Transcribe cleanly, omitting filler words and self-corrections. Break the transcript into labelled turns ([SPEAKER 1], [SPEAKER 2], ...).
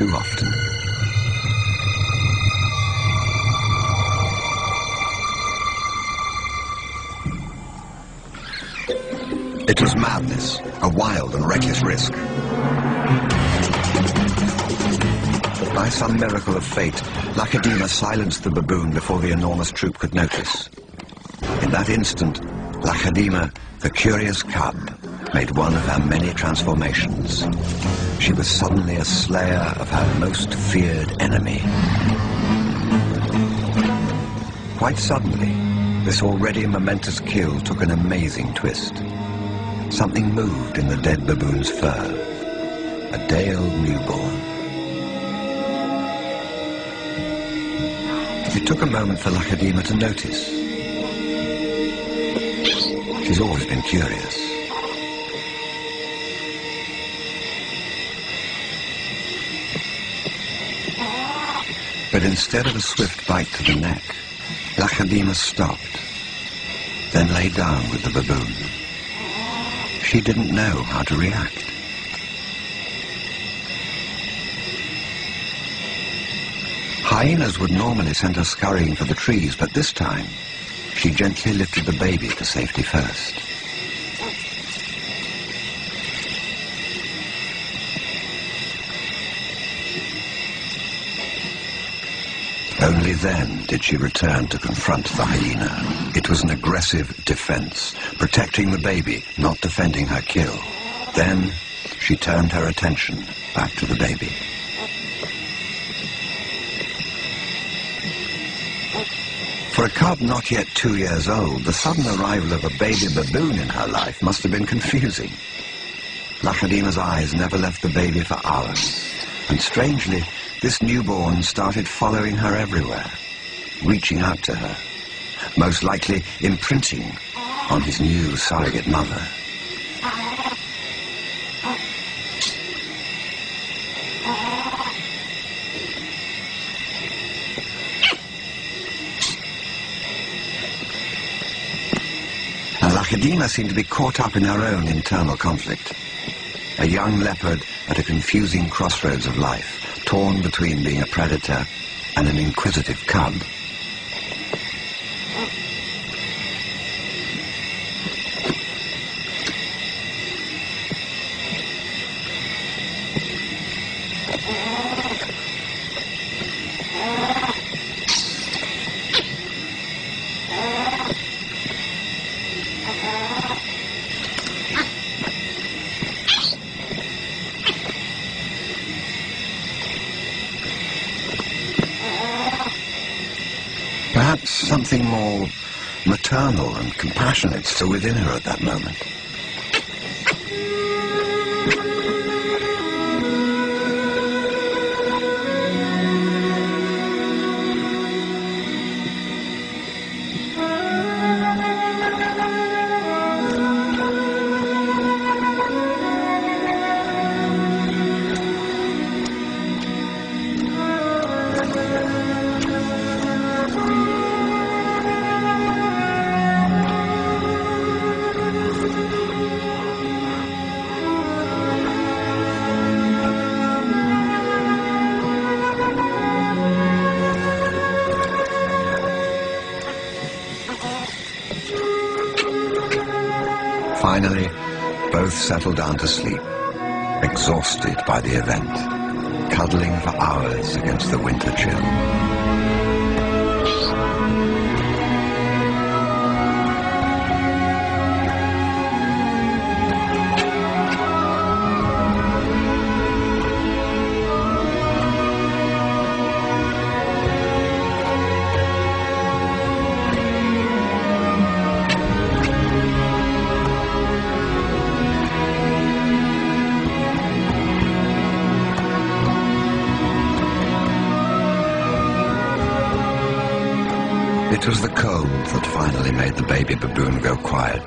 [SPEAKER 1] too often. It was madness, a wild and reckless risk. By some miracle of fate, Lakedima silenced the baboon before the enormous troop could notice. In that instant, Lakedima, the curious cub, made one of her many transformations. She was suddenly a slayer of her most feared enemy. Quite suddenly, this already momentous kill took an amazing twist. Something moved in the dead baboon's fur. A day-old newborn. It took a moment for Lakedima to notice. She's always been curious. But instead of a swift bite to the neck, Lakedima stopped, then lay down with the baboon. She didn't know how to react. Hyenas would normally send her scurrying for the trees, but this time, she gently lifted the baby to safety first. Only then did she return to confront the hyena. It was an aggressive defense, protecting the baby, not defending her kill. Then, she turned her attention back to the baby. For a cub not yet 2 years old, the sudden arrival of a baby baboon in her life must have been confusing. Lakedima's eyes never left the baby for hours, and strangely, this newborn started following her everywhere, reaching out to her, most likely imprinting on his new surrogate mother. And Lakedima seemed to be caught up in her own internal conflict. A young leopard at a confusing crossroads of life, torn between being a predator and an inquisitive cub. Perhaps something more maternal and compassionate still within her at that moment. Finally, both settled down to sleep, exhausted by the event, cuddling for hours against the winter chill. It was the cold that finally made the baby baboon go quiet.